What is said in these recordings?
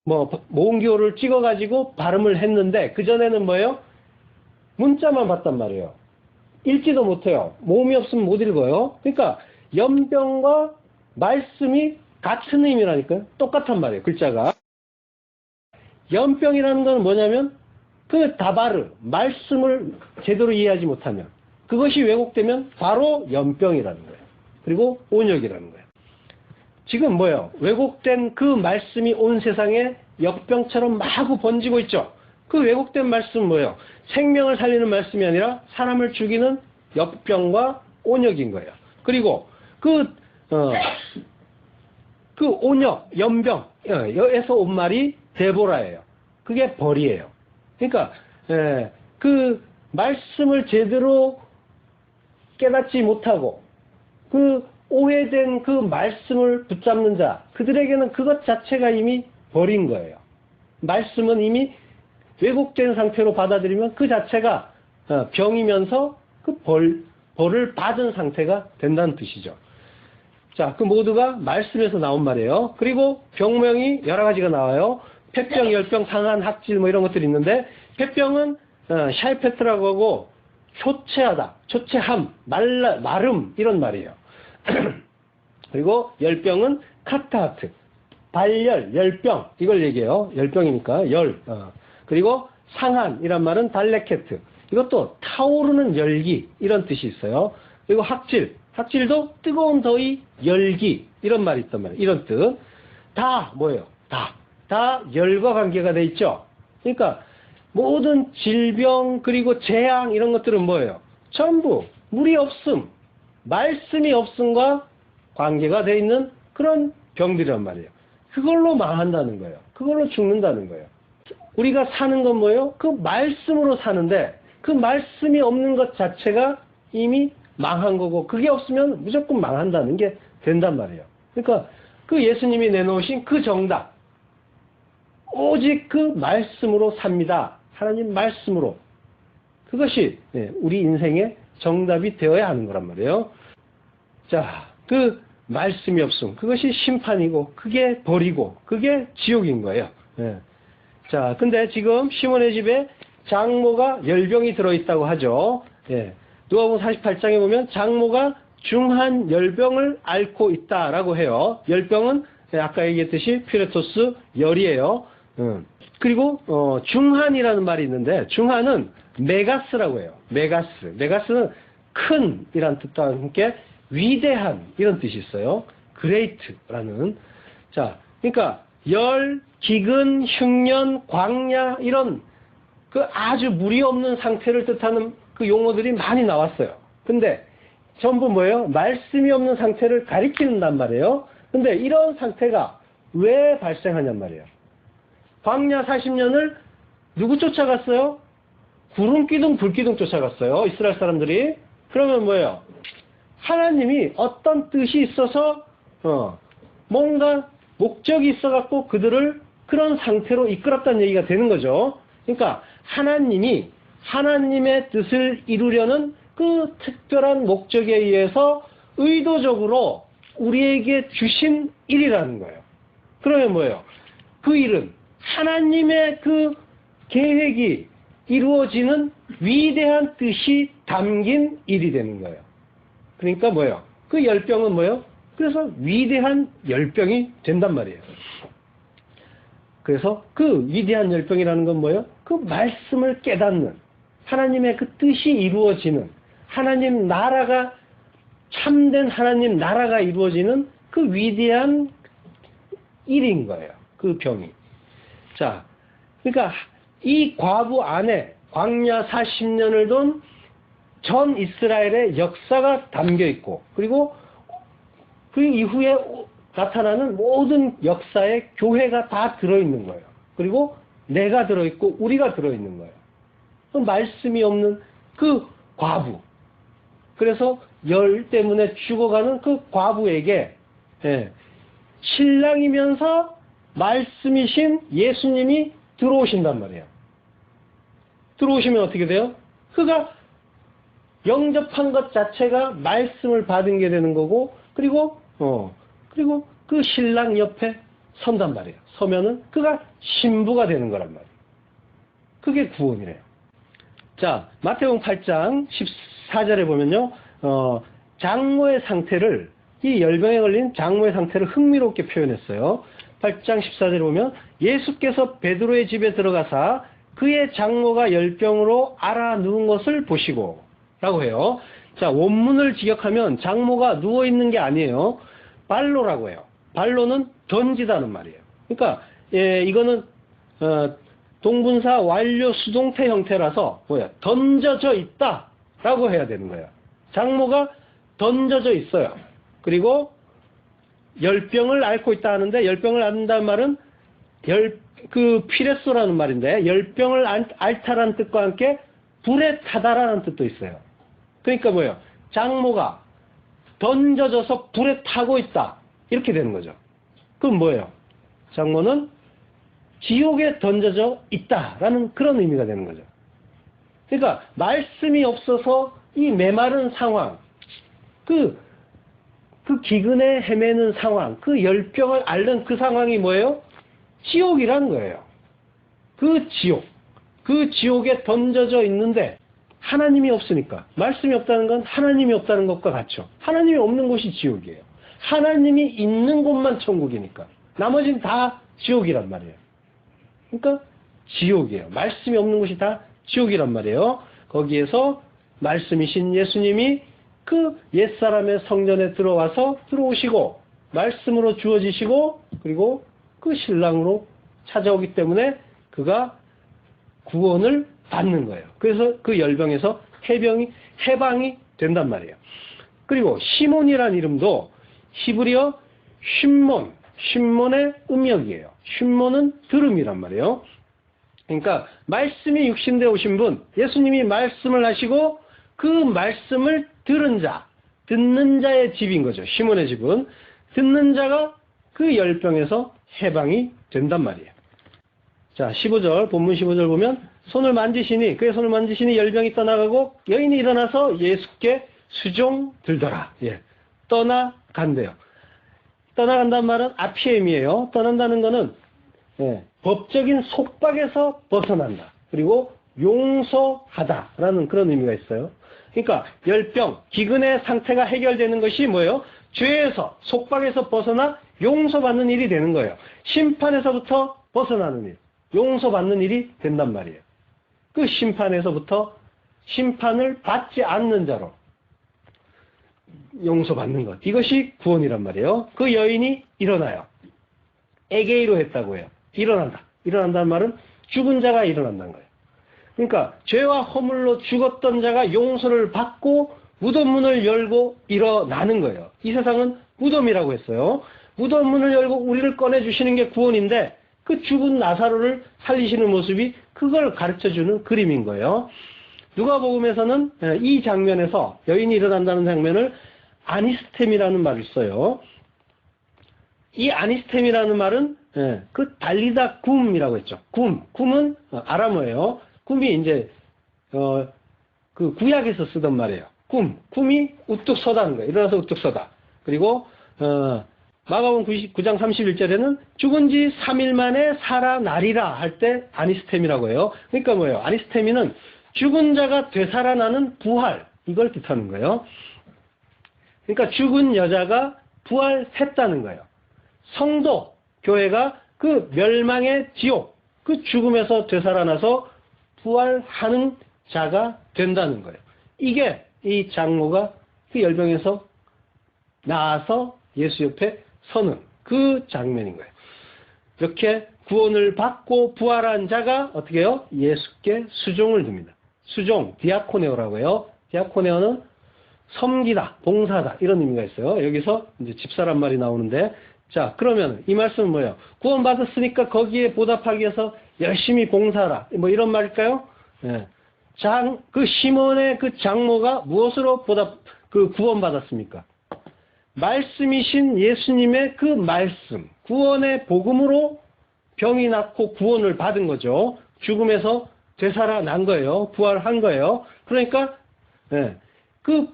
뭐 모음기호를 찍어가지고 발음을 했는데 그전에는 뭐예요? 문자만 봤단 말이에요. 읽지도 못해요. 모음이 없으면 못 읽어요. 그러니까 연병과 말씀이 같은 의미라니까요. 똑같단 말이에요. 글자가. 연병이라는 건 뭐냐면 그 다바르, 말씀을 제대로 이해하지 못하면 그것이 왜곡되면 바로 연병이라는 거예요. 그리고 온역이라는 거예요. 지금 뭐예요? 왜곡된 그 말씀이 온 세상에 역병처럼 마구 번지고 있죠. 그 왜곡된 말씀은 뭐예요? 생명을 살리는 말씀이 아니라 사람을 죽이는 역병과 온역인 거예요. 그리고 그 온역, 연병에서 온 말이 데보라예요. 그게 벌이에요. 그러니까 그 말씀을 제대로 깨닫지 못하고 그 오해된 그 말씀을 붙잡는 자, 그들에게는 그것 자체가 이미 벌인 거예요. 말씀은 이미 왜곡된 상태로 받아들이면 그 자체가 병이면서 그 벌을 받은 상태가 된다는 뜻이죠. 자, 그 모두가 말씀에서 나온 말이에요. 그리고 병명이 여러 가지가 나와요. 폐병, 열병, 상한, 학질 뭐 이런 것들이 있는데 폐병은 샤이페트라고 하고 초췌하다, 초췌함, 마름 이런 말이에요. 그리고 열병은 카타하트, 발열, 열병 이걸 얘기해요. 열병이니까 열. 그리고 상한이란 말은 달레케트. 이것도 타오르는 열기 이런 뜻이 있어요. 그리고 학질도 뜨거운 더위, 열기 이런 말이 있단 말이에요. 이런 뜻. 다 뭐예요? 다 열과 관계가 돼 있죠. 그러니까 모든 질병 그리고 재앙 이런 것들은 뭐예요? 전부 물이 없음, 말씀이 없음과 관계가 돼 있는 그런 병들이란 말이에요. 그걸로 망한다는 거예요. 그걸로 죽는다는 거예요. 우리가 사는 건 뭐예요? 그 말씀으로 사는데 그 말씀이 없는 것 자체가 이미 망한 거고 그게 없으면 무조건 망한다는 게 된단 말이에요. 그러니까 그 예수님이 내놓으신 그 정답 오직 그 말씀으로 삽니다. 하나님 말씀으로. 그것이 우리 인생의 정답이 되어야 하는 거란 말이에요. 자, 그 말씀이 없음. 그것이 심판이고 그게 벌이고 그게 지옥인 거예요. 자, 근데 지금 시몬의 집에 장모가 열병이 들어있다고 하죠. 누가복음 48장에 보면 장모가 중한 열병을 앓고 있다라고 해요. 열병은 아까 얘기했듯이 피레토스 열이에요. 그리고 중한이라는 말이 있는데 중한은 메가스라고 해요. 메가스는 큰 이란 뜻과 함께 위대한 이런 뜻이 있어요. great라는. 자, 그러니까 열, 기근, 흉년, 광야 이런 그 아주 무리 없는 상태를 뜻하는 그 용어들이 많이 나왔어요. 근데 전부 뭐예요? 말씀이 없는 상태를 가리키는단 말이에요. 근데 이런 상태가 왜 발생하냔 말이에요. 광야 40년을 누구 쫓아갔어요? 구름기둥, 불기둥 쫓아갔어요. 이스라엘 사람들이. 그러면 뭐예요? 하나님이 어떤 뜻이 있어서 뭔가 목적이 있어갖고 그들을 그런 상태로 이끌었다는 얘기가 되는 거죠. 그러니까 하나님이 하나님의 뜻을 이루려는 그 특별한 목적에 의해서 의도적으로 우리에게 주신 일이라는 거예요. 그러면 뭐예요? 그 일은 하나님의 그 계획이 이루어지는 위대한 뜻이 담긴 일이 되는 거예요. 그러니까 뭐예요? 그 열병은 뭐예요? 그래서 위대한 열병이 된단 말이에요. 그래서 그 위대한 열병이라는 건 뭐예요? 그 말씀을 깨닫는 하나님의 그 뜻이 이루어지는 하나님 나라가 참된 하나님 나라가 이루어지는 그 위대한 일인 거예요. 그 병이. 자, 그러니까 이 과부 안에 광야 40년을 돈 전 이스라엘의 역사가 담겨 있고 그리고 그 이후에 나타나는 모든 역사의 교회가 다 들어있는 거예요. 그리고 내가 들어있고 우리가 들어있는 거예요. 그 말씀이 없는 그 과부. 그래서 열 때문에 죽어가는 그 과부에게 신랑이면서 말씀이신 예수님이 들어오신단 말이에요. 들어오시면 어떻게 돼요? 그가 영접한 것 자체가 말씀을 받은 게 되는 거고 그리고 그 신랑 옆에 선단 말이에요. 서면은 그가 신부가 되는 거란 말이에요. 그게 구원이래요. 자, 마태복음 8장 14절에 보면요. 장모의 상태를, 이 열병에 걸린 장모의 상태를 흥미롭게 표현했어요. 8장 14절에 보면 예수께서 베드로의 집에 들어가사 그의 장모가 열병으로 앓아 누운 것을 보시고 라고 해요. 자, 원문을 직역하면 장모가 누워있는 게 아니에요. 발로라고 해요. 발로는 던지다는 말이에요. 그러니까 이거는 동분사 완료 수동태 형태라서 던져져 있다 라고 해야 되는 거예요. 장모가 던져져 있어요. 그리고 열병을 앓고 있다 하는데, 열병을 앓는다는 말은 피레소라는 말인데, 열병을 앓다라는 뜻과 함께 불에 타다라는 뜻도 있어요. 그러니까 뭐예요? 장모가 던져져서 불에 타고 있다, 이렇게 되는 거죠. 그럼 뭐예요? 장모는 지옥에 던져져 있다라는 그런 의미가 되는 거죠. 그러니까 말씀이 없어서 이 메마른 상황, 그 기근에 헤매는 상황, 그 열병을 앓는 그 상황이 뭐예요? 지옥이라는 거예요. 그 지옥에 던져져 있는데 하나님이 없으니까, 말씀이 없다는 건 하나님이 없다는 것과 같죠. 하나님이 없는 곳이 지옥이에요. 하나님이 있는 곳만 천국이니까 나머지는 다 지옥이란 말이에요. 그러니까 지옥이에요. 말씀이 없는 곳이 다 지옥이란 말이에요. 거기에서 말씀이신 예수님이 그 옛사람의 성전에 들어오시고 말씀으로 주어지시고 그리고 그 신랑으로 찾아오기 때문에 그가 구원을 받는 거예요. 그래서 그 열병에서 해방이 된단 말이에요. 그리고 시몬이란 이름도 히브리어 쉰몬의 음역이에요. 쉰몬은 들음이란 말이에요. 그러니까 말씀이 육신되어 오신 분, 예수님이 말씀을 하시고 그 말씀을 들은 자, 듣는 자의 집인 거죠. 시몬의 집은. 듣는 자가 그 열병에서 해방이 된단 말이에요. 자, 15절, 본문 15절 보면 그의 손을 만지시니 열병이 떠나가고 여인이 일어나서 예수께 수종 들더라. 예, 떠나간대요. 떠나간다는 말은 아피엠이에요. 떠난다는 거는 법적인 속박에서 벗어난다. 그리고 용서하다라는 그런 의미가 있어요. 그러니까 열병, 기근의 상태가 해결되는 것이 뭐예요? 죄에서, 속박에서 벗어나 용서받는 일이 되는 거예요. 심판에서부터 벗어나는 일, 용서받는 일이 된단 말이에요. 그 심판에서부터 심판을 받지 않는 자로 용서받는 것. 이것이 구원이란 말이에요. 그 여인이 일어나요. 에게이로 했다고 해요. 일어난다. 일어난다는 말은 죽은 자가 일어난다는 거예요. 그러니까 죄와 허물로 죽었던 자가 용서를 받고 무덤 문을 열고 일어나는 거예요. 이 세상은 무덤이라고 했어요. 무덤 문을 열고 우리를 꺼내주시는 게 구원인데 그 죽은 나사로를 살리시는 모습이 그걸 가르쳐주는 그림인 거예요. 누가복음에서는 이 장면에서 여인이 일어난다는 장면을 아니스템이라는 말을 써요. 이 아니스템이라는 말은 그 달리다 굼이라고 했죠. 굼은 아람어예요. 굼이 이제 그 구약에서 쓰던 말이에요. 굼이 우뚝 서다는 거예요. 일어나서 우뚝 서다. 그리고 마가복음 9장 31절에는 죽은 지 3일 만에 살아나리라 할 때 아니스템이라고 해요. 그러니까 뭐예요? 아니스템이는 죽은 자가 되살아나는 부활, 이걸 뜻하는 거예요. 그러니까 죽은 여자가 부활했다는 거예요. 성도, 교회가 그 멸망의 지옥, 그 죽음에서 되살아나서 부활하는 자가 된다는 거예요. 이게 이 장모가 그 열병에서 나와서 예수 옆에 서는 그 장면인 거예요. 이렇게 구원을 받고 부활한 자가 어떻게 해요? 예수께 수종을 듭니다. 수종, 디아코네오라고 해요. 디아코네오는 섬기다, 봉사다 이런 의미가 있어요. 여기서 이제 집사란 말이 나오는데, 자, 그러면 이 말씀은 뭐예요? 구원 받았으니까 거기에 보답하기 위해서 열심히 봉사하라, 뭐 이런 말일까요? 예. 그 시몬의 그 장모가 무엇으로 구원 받았습니까? 말씀이신 예수님의 그 말씀, 구원의 복음으로 병이 낫고 구원을 받은 거죠. 죽음에서 되살아난 거예요. 부활한 거예요. 그러니까 그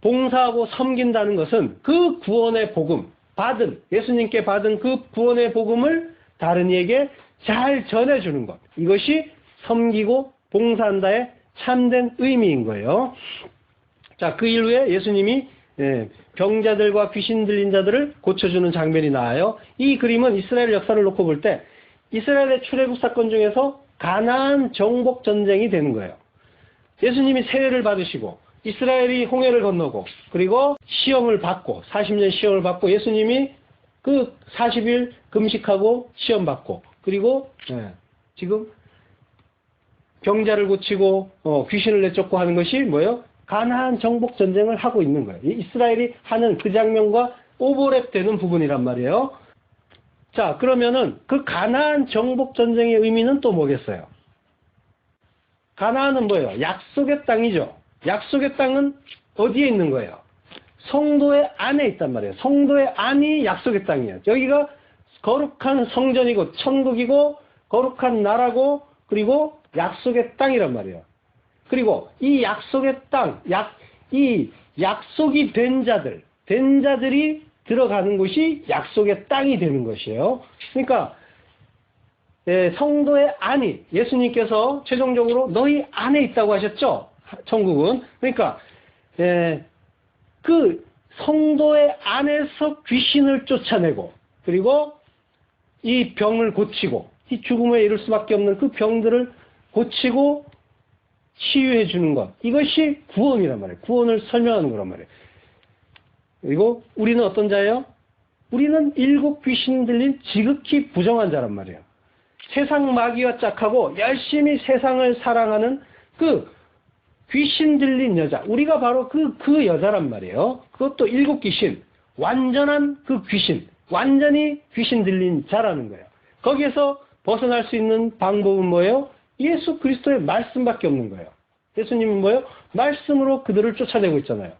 봉사하고 섬긴다는 것은 그 구원의 복음, 예수님께 받은 그 구원의 복음을 다른 이에게 잘 전해주는 것. 이것이 섬기고 봉사한다의 참된 의미인 거예요. 자, 그 이후에 예수님이 병자들과 귀신 들린 자들을 고쳐주는 장면이 나와요. 이 그림은 이스라엘 역사를 놓고 볼 때 이스라엘의 출애굽 사건 중에서 가나안 정복 전쟁이 되는 거예요. 예수님이 세례를 받으시고 이스라엘이 홍해를 건너고 그리고 시험을 받고 40년 시험을 받고 예수님이 그 40일 금식하고 시험 받고 그리고 지금 병자를 고치고 귀신을 내쫓고 하는 것이 뭐예요? 가나안 정복 전쟁을 하고 있는 거예요. 이스라엘이 하는 그 장면과 오버랩되는 부분이란 말이에요. 자, 그러면은 그 가나안 정복 전쟁의 의미는 또 뭐겠어요? 가나안은 뭐예요? 약속의 땅이죠. 약속의 땅은 어디에 있는 거예요? 성도의 안에 있단 말이에요. 성도의 안이 약속의 땅이에요. 여기가 거룩한 성전이고 천국이고 거룩한 나라고 그리고 약속의 땅이란 말이에요. 그리고 이 약속의 땅, 이 약속이 된 자들이 들어가는 곳이 약속의 땅이 되는 것이에요. 그러니까 성도의 안이 예수님께서 최종적으로 너희 안에 있다고 하셨죠. 천국은. 그러니까 그 성도의 안에서 귀신을 쫓아내고 그리고 이 병을 고치고 이 죽음에 이를 수밖에 없는 그 병들을 고치고 치유해 주는 것. 이것이 구원이란 말이에요. 구원을 설명하는 거란 말이에요. 그리고 우리는 어떤 자예요? 우리는 7 귀신 들린 지극히 부정한 자란 말이에요. 세상 마귀와 짝하고 열심히 세상을 사랑하는 그 귀신 들린 여자. 우리가 바로 그 여자란 말이에요. 그것도 7 귀신. 완전한 그 귀신. 완전히 귀신 들린 자라는 거예요. 거기에서 벗어날 수 있는 방법은 뭐예요? 예수 그리스도의 말씀밖에 없는 거예요. 예수님은 뭐예요? 말씀으로 그들을 쫓아내고 있잖아요.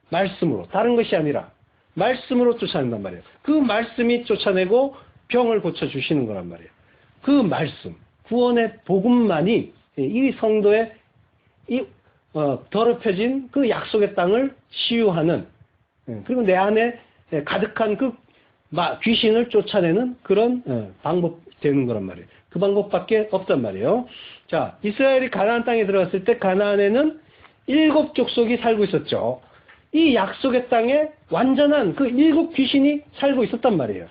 말씀으로. 다른 것이 아니라 말씀으로 쫓아낸단 말이에요. 그 말씀이 쫓아내고 병을 고쳐주시는 거란 말이에요. 그 말씀, 구원의 복음만이 이 성도의 더럽혀진 그 약속의 땅을 치유하는, 그리고 내 안에 가득한 그 귀신을 쫓아내는 그런 방법 되는 거란 말이에요. 그 방법밖에 없단 말이에요. 자, 이스라엘이 가나안 땅에 들어갔을 때 가나안에는 7 족속이 살고 있었죠. 이 약속의 땅에 완전한 그 7 귀신이 살고 있었단 말이에요.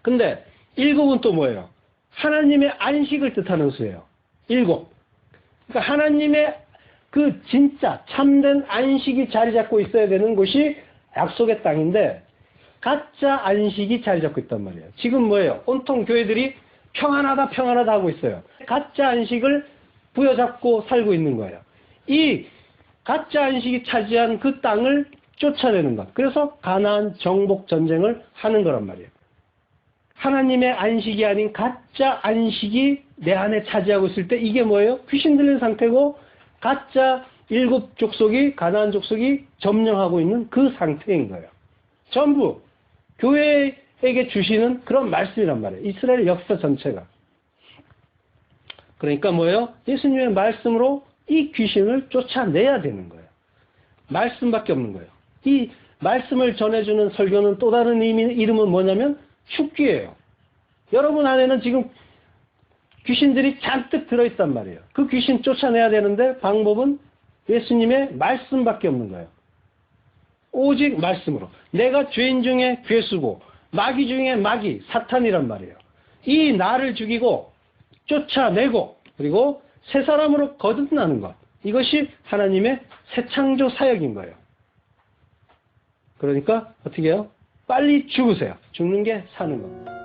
근데 7은 또 뭐예요? 하나님의 안식을 뜻하는 수예요. 7. 그러니까 하나님의 그 진짜 참된 안식이 자리 잡고 있어야 되는 곳이 약속의 땅인데 가짜 안식이 자리 잡고 있단 말이에요. 지금 뭐예요? 온통 교회들이 평안하다 하고 있어요. 가짜 안식을 부여잡고 살고 있는 거예요. 이 가짜 안식이 차지한 그 땅을 쫓아내는 것. 그래서 가나안 정복 전쟁을 하는 거란 말이에요. 하나님의 안식이 아닌 가짜 안식이 내 안에 차지하고 있을 때 이게 뭐예요? 귀신 들린 상태고 가짜 7 족속이 가나안 족속이 점령하고 있는 그 상태인 거예요. 전부 교회에게 주시는 그런 말씀이란 말이에요. 이스라엘 역사 전체가. 그러니까 뭐예요? 예수님의 말씀으로 이 귀신을 쫓아내야 되는 거예요. 말씀밖에 없는 거예요. 이 말씀을 전해주는 설교는 또 다른 이름은 뭐냐면 축기예요. 여러분 안에는 지금 귀신들이 잔뜩 들어있단 말이에요. 그 귀신 쫓아내야 되는데 방법은 예수님의 말씀밖에 없는 거예요. 오직 말씀으로. 내가 죄인 중에 괴수고 마귀 중에 마귀, 사탄이란 말이에요. 이 나를 죽이고 쫓아내고 그리고 새 사람으로 거듭나는 것. 이것이 하나님의 새 창조 사역인 거예요. 그러니까 어떻게 해요? 빨리 죽으세요. 죽는 게 사는 겁니다.